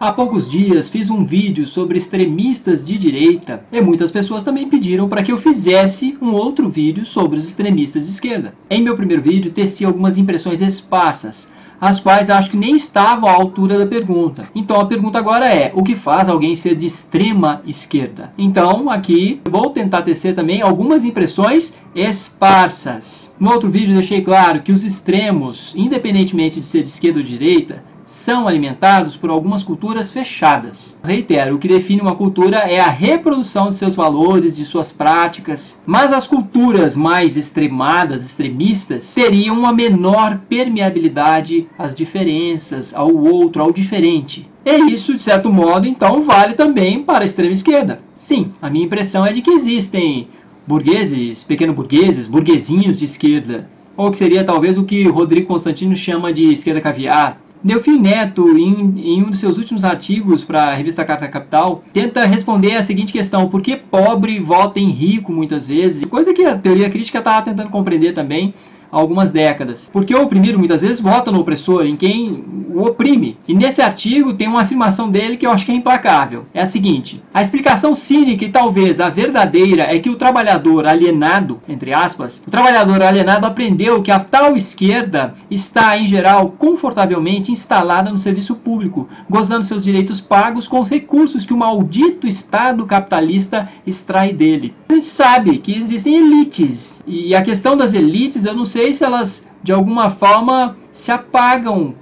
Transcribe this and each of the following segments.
Há poucos dias fiz um vídeo sobre extremistas de direita e muitas pessoas também pediram para que eu fizesse um outro vídeo sobre os extremistas de esquerda. Em meu primeiro vídeo teci algumas impressões esparsas, as quais acho que nem estavam à altura da pergunta. Então a pergunta agora é: o que faz alguém ser de extrema esquerda? Então aqui vou tentar tecer também algumas impressões esparsas. No outro vídeo deixei claro que os extremos, independentemente de ser de esquerda ou de direita, são alimentados por algumas culturas fechadas. Reitero, o que define uma cultura é a reprodução de seus valores, de suas práticas, mas as culturas mais extremadas, extremistas, teriam uma menor permeabilidade às diferenças, ao outro, ao diferente. E isso, de certo modo, então, vale também para a extrema esquerda. Sim, a minha impressão é de que existem burgueses, pequeno-burgueses, burguesinhos de esquerda, ou que seria talvez o que Rodrigo Constantino chama de esquerda caviar. Delfim Neto, em um dos seus últimos artigos para a revista Carta Capital, tenta responder a seguinte questão: por que pobre vota em rico muitas vezes? Coisa que a teoria crítica está tentando compreender também há algumas décadas. Porque o oprimido muitas vezes vota no opressor, em quem o oprime. E nesse artigo tem uma afirmação dele que eu acho que é implacável. É a seguinte: a explicação cínica e talvez a verdadeira é que o trabalhador alienado, entre aspas, o trabalhador alienado aprendeu que a tal esquerda está, em geral, confortavelmente instalada no serviço público, gozando seus direitos pagos com os recursos que o maldito Estado capitalista extrai dele. A gente sabe que existem elites, e a questão das elites, eu não sei se elas de alguma forma se apagam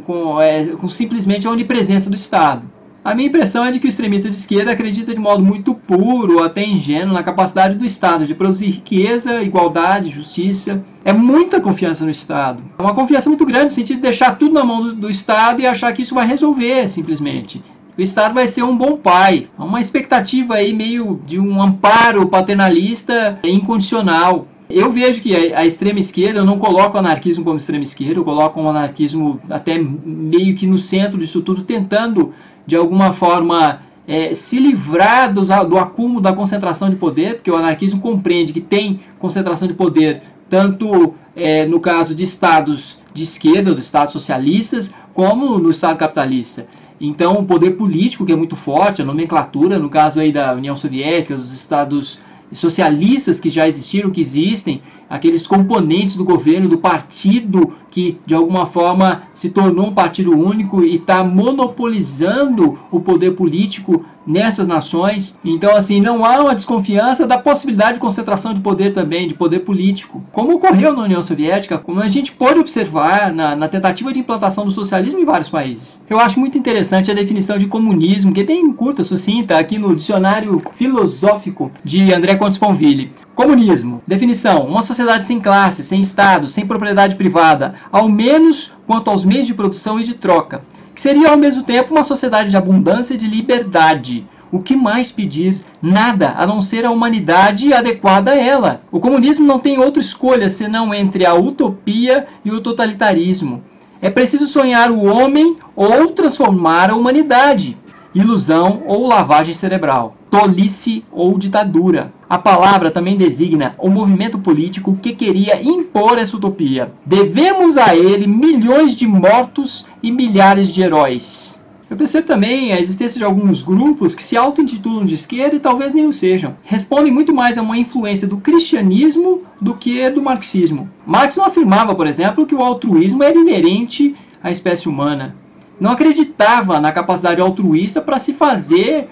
com simplesmente a onipresença do Estado. A minha impressão é de que o extremista de esquerda acredita de modo muito puro, até ingênuo, na capacidade do Estado de produzir riqueza, igualdade, justiça. É muita confiança no Estado. É uma confiança muito grande no sentido de deixar tudo na mão do Estado e achar que isso vai resolver simplesmente. O Estado vai ser um bom pai. Há uma expectativa aí meio de um amparo paternalista incondicional. Eu vejo que a extrema esquerda, eu não coloco o anarquismo como extrema esquerda, eu coloco um anarquismo até meio que no centro disso tudo, tentando de alguma forma se livrar do acúmulo da concentração de poder, porque o anarquismo compreende que tem concentração de poder tanto no caso de estados de esquerda, dos estados socialistas, como no estado capitalista. Então o poder político, que é muito forte, a nomenclatura, no caso aí da União Soviética, dos estados socialistas que já existiram, que existem, aqueles componentes do governo, do partido que de alguma forma se tornou um partido único e está monopolizando o poder político nessas nações. Então, assim, não há uma desconfiança da possibilidade de concentração de poder também, de poder político, como ocorreu na União Soviética, como a gente pode observar na tentativa de implantação do socialismo em vários países. Eu acho muito interessante a definição de comunismo, que é bem curta, sucinta, aqui no dicionário filosófico de André Comte-Sponville. Comunismo. Definição: uma sociedade sem classe, sem Estado, sem propriedade privada, ao menos quanto aos meios de produção e de troca, que seria ao mesmo tempo uma sociedade de abundância e de liberdade. O que mais pedir? Nada, a não ser a humanidade adequada a ela. O comunismo não tem outra escolha senão entre a utopia e o totalitarismo. É preciso sonhar o homem ou transformar a humanidade. Ilusão ou lavagem cerebral, tolice ou ditadura. A palavra também designa o movimento político que queria impor essa utopia. Devemos a ele milhões de mortos e milhares de heróis. Eu percebo também a existência de alguns grupos que se auto-intitulam de esquerda e talvez nem o sejam. Respondem muito mais a uma influência do cristianismo do que do marxismo. Marx não afirmava, por exemplo, que o altruísmo era inerente à espécie humana. Não acreditava na capacidade altruísta para se fazer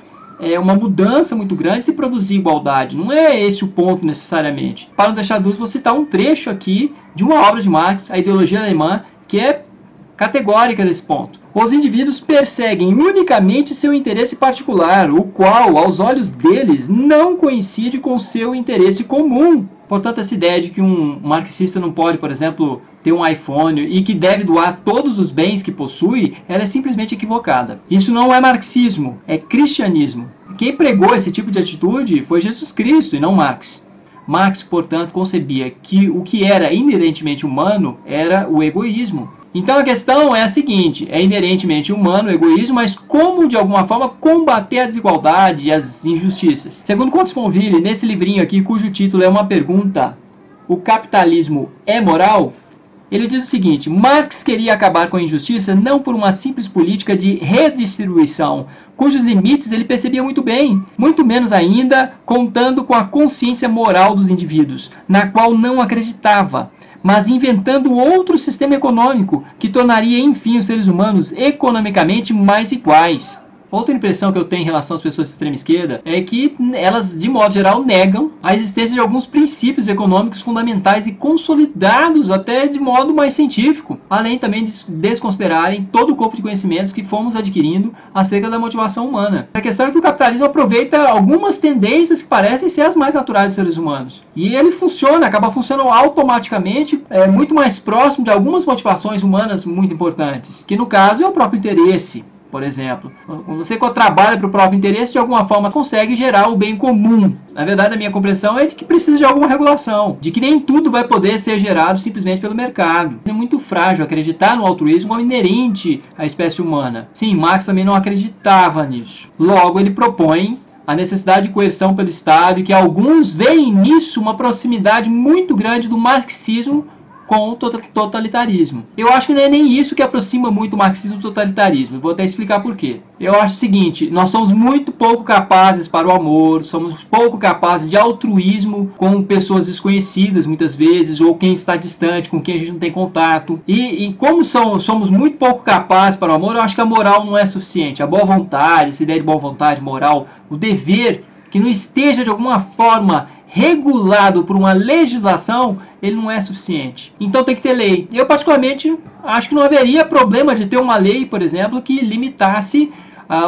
uma mudança muito grande e se produzir igualdade. Não é esse o ponto necessariamente. Para não deixar dúvidas, vou citar um trecho aqui de uma obra de Marx, A Ideologia Alemã, que é categórica nesse ponto. Os indivíduos perseguem unicamente seu interesse particular, o qual, aos olhos deles, não coincide com seu interesse comum. Portanto, essa ideia de que um marxista não pode, por exemplo, ter um iPhone e que deve doar todos os bens que possui, ela é simplesmente equivocada. Isso não é marxismo, é cristianismo. Quem pregou esse tipo de atitude foi Jesus Cristo e não Marx. Marx, portanto, concebia que o que era inerentemente humano era o egoísmo. Então a questão é a seguinte: é inerentemente humano o egoísmo, mas como de alguma forma combater a desigualdade e as injustiças? Segundo Comte-Sponville, nesse livrinho aqui, cujo título é uma pergunta: o capitalismo é moral? Ele diz o seguinte: Marx queria acabar com a injustiça não por uma simples política de redistribuição, cujos limites ele percebia muito bem, muito menos ainda contando com a consciência moral dos indivíduos, na qual não acreditava, mas inventando outro sistema econômico que tornaria, enfim, os seres humanos economicamente mais iguais. Outra impressão que eu tenho em relação às pessoas de extrema esquerda é que elas, de modo geral, negam a existência de alguns princípios econômicos fundamentais e consolidados até de modo mais científico, além também de desconsiderarem todo o corpo de conhecimentos que fomos adquirindo acerca da motivação humana. A questão é que o capitalismo aproveita algumas tendências que parecem ser as mais naturais dos seres humanos. E ele funciona, acaba funcionando automaticamente, muito mais próximo de algumas motivações humanas muito importantes, que no caso é o próprio interesse. Por exemplo, quando você trabalha para o próprio interesse, de alguma forma consegue gerar o bem comum. Na verdade, a minha compreensão é de que precisa de alguma regulação, de que nem tudo vai poder ser gerado simplesmente pelo mercado. É muito frágil acreditar no altruísmo como inerente à espécie humana. Sim, Marx também não acreditava nisso. Logo, ele propõe a necessidade de coerção pelo Estado e que alguns veem nisso uma proximidade muito grande do marxismo com o totalitarismo. Eu acho que não é nem isso que aproxima muito o marxismo do totalitarismo. Vou até explicar por quê. Eu acho o seguinte: nós somos muito pouco capazes para o amor, somos pouco capazes de altruísmo com pessoas desconhecidas muitas vezes, ou quem está distante, com quem a gente não tem contato. E como somos muito pouco capazes para o amor, eu acho que a moral não é suficiente. A boa vontade, essa ideia de boa vontade, moral, o dever, que não esteja de alguma forma regulado por uma legislação, ele não é suficiente. Então tem que ter lei. Eu particularmente acho que não haveria problema de ter uma lei, por exemplo, que limitasse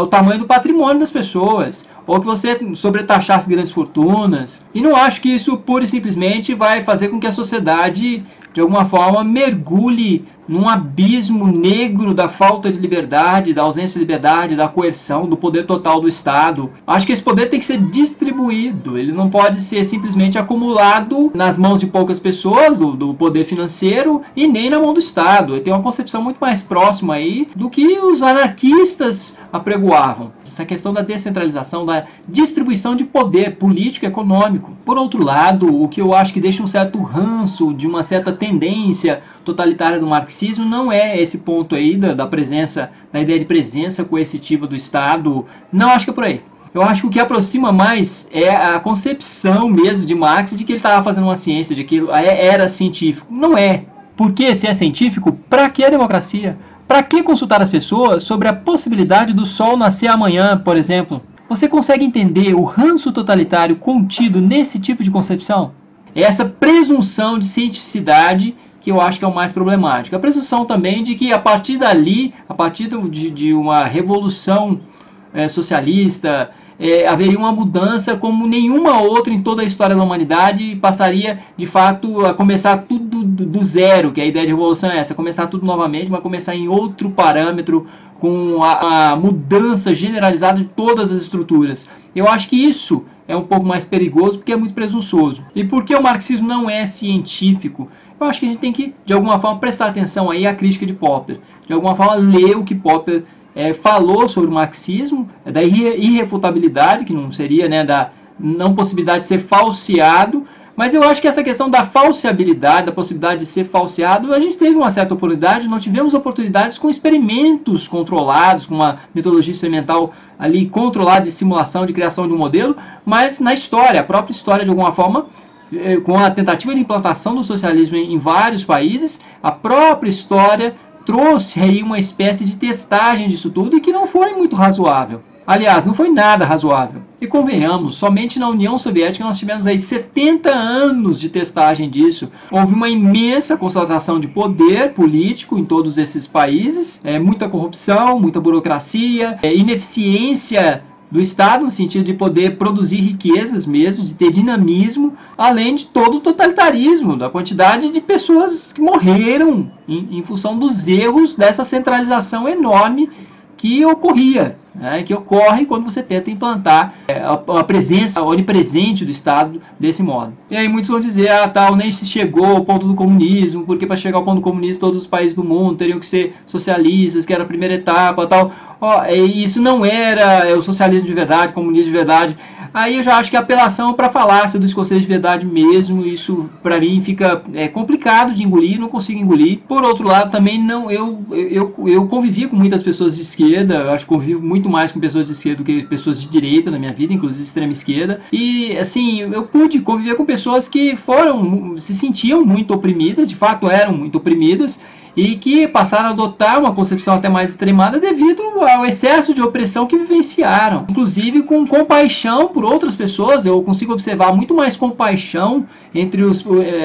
o tamanho do patrimônio das pessoas, ou que você sobretaxasse grandes fortunas. E não acho que isso pura e simplesmente vai fazer com que a sociedade, de alguma forma, mergulhe num abismo negro da falta de liberdade, da ausência de liberdade, da coerção, do poder total do Estado. Acho que esse poder tem que ser distribuído, ele não pode ser simplesmente acumulado nas mãos de poucas pessoas, do poder financeiro, e nem na mão do Estado. Ele tem uma concepção muito mais próxima aí do que os anarquistas apregoavam. Essa questão da descentralização, da distribuição de poder político e econômico. Por outro lado, o que eu acho que deixa um certo ranço de uma certa tendência totalitária do marxismo não é esse ponto aí da presença, da ideia de presença coercitiva do Estado. Não acho que é por aí. Eu acho que o que aproxima mais é a concepção mesmo de Marx de que ele estava fazendo uma ciência, de que era científico. Não é. Porque se é científico, para que a democracia? Para que consultar as pessoas sobre a possibilidade do sol nascer amanhã, por exemplo? Você consegue entender o ranço totalitário contido nesse tipo de concepção? É essa presunção de cientificidade que eu acho que é o mais problemático. A presunção também de que a partir dali, a partir de uma revolução socialista, haveria uma mudança como nenhuma outra em toda a história da humanidade e passaria, de fato, a começar tudo do zero, que a ideia de revolução é essa, começar tudo novamente, mas começar em outro parâmetro, com a mudança generalizada de todas as estruturas. Eu acho que isso é um pouco mais perigoso porque é muito presunçoso. E porque o marxismo não é científico, eu acho que a gente tem que, de alguma forma, prestar atenção aí à crítica de Popper. De alguma forma, ler o que Popper falou sobre o marxismo, da irrefutabilidade, que não seria, né, da não possibilidade de ser falseado, mas eu acho que essa questão da falseabilidade, da possibilidade de ser falseado, a gente teve uma certa oportunidade, nós tivemos oportunidades com experimentos controlados, com uma metodologia experimental ali controlada de simulação, de criação de um modelo, mas na história, a própria história de alguma forma, com a tentativa de implantação do socialismo em vários países, a própria história trouxe aí uma espécie de testagem disso tudo e que não foi muito razoável. Aliás, não foi nada razoável. E convenhamos, somente na União Soviética nós tivemos aí 70 anos de testagem disso. Houve uma imensa concentração de poder político em todos esses países, muita corrupção, muita burocracia, ineficiência do Estado, no sentido de poder produzir riquezas mesmo, de ter dinamismo, além de todo o totalitarismo, da quantidade de pessoas que morreram em função dos erros dessa centralização enorme que ocorria. né, que ocorre quando você tenta implantar a presença onipresente do Estado desse modo. E aí muitos vão dizer, tal, nem se chegou ao ponto do comunismo, porque para chegar ao ponto do comunismo todos os países do mundo teriam que ser socialistas, que era a primeira etapa, tal. Isso não era o socialismo de verdade, o comunismo de verdade. Aí eu já acho que a apelação para a falácia do escocês de verdade mesmo, isso para mim fica complicado de engolir, não consigo engolir. Por outro lado, também não, eu convivi com muitas pessoas de esquerda, eu acho que convivo muito mais com pessoas de esquerda do que pessoas de direita na minha vida, inclusive extrema esquerda. E assim, eu pude conviver com pessoas que se sentiam muito oprimidas, de fato eram muito oprimidas, e que passaram a adotar uma concepção até mais extremada devido ao excesso de opressão que vivenciaram. Inclusive com compaixão por outras pessoas, eu consigo observar muito mais compaixão entre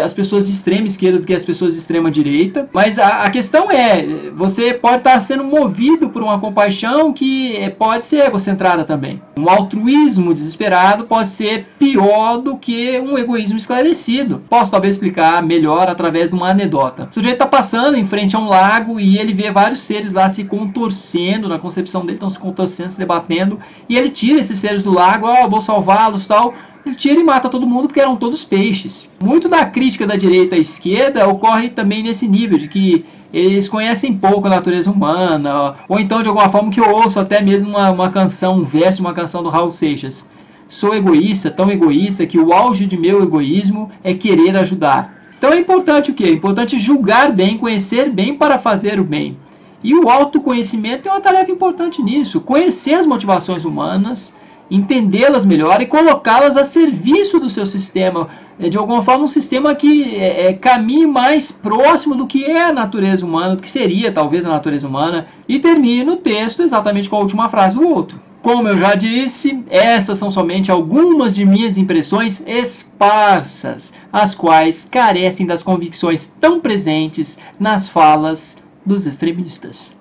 as pessoas de extrema esquerda do que as pessoas de extrema direita. Mas a questão é, você pode estar sendo movido por uma compaixão que pode ser egocentrada também. Um altruísmo desesperado pode ser pior do que um egoísmo esclarecido. Posso talvez explicar melhor através de uma anedota. O sujeito está passando em frente a um lago e ele vê vários seres lá se contorcendo, na concepção dele estão se contorcendo, se debatendo, e ele tira esses seres do lago, vou salvá-los, tal. Ele tira e mata todo mundo porque eram todos peixes. Muito da crítica da direita à esquerda ocorre também nesse nível, de que eles conhecem pouco a natureza humana, ou então de alguma forma que eu ouço até mesmo uma canção, um verso de uma canção do Raul Seixas. Sou egoísta, tão egoísta que o auge de meu egoísmo é querer ajudar. Então é importante o quê? É importante julgar bem, conhecer bem para fazer o bem. E o autoconhecimento é uma tarefa importante nisso. Conhecer as motivações humanas, entendê-las melhor e colocá-las a serviço do seu sistema. De alguma forma, um sistema que caminhe mais próximo do que é a natureza humana, do que seria talvez a natureza humana. E termino o texto exatamente com a última frase do outro. Como eu já disse, essas são somente algumas de minhas impressões esparsas, as quais carecem das convicções tão presentes nas falas dos extremistas.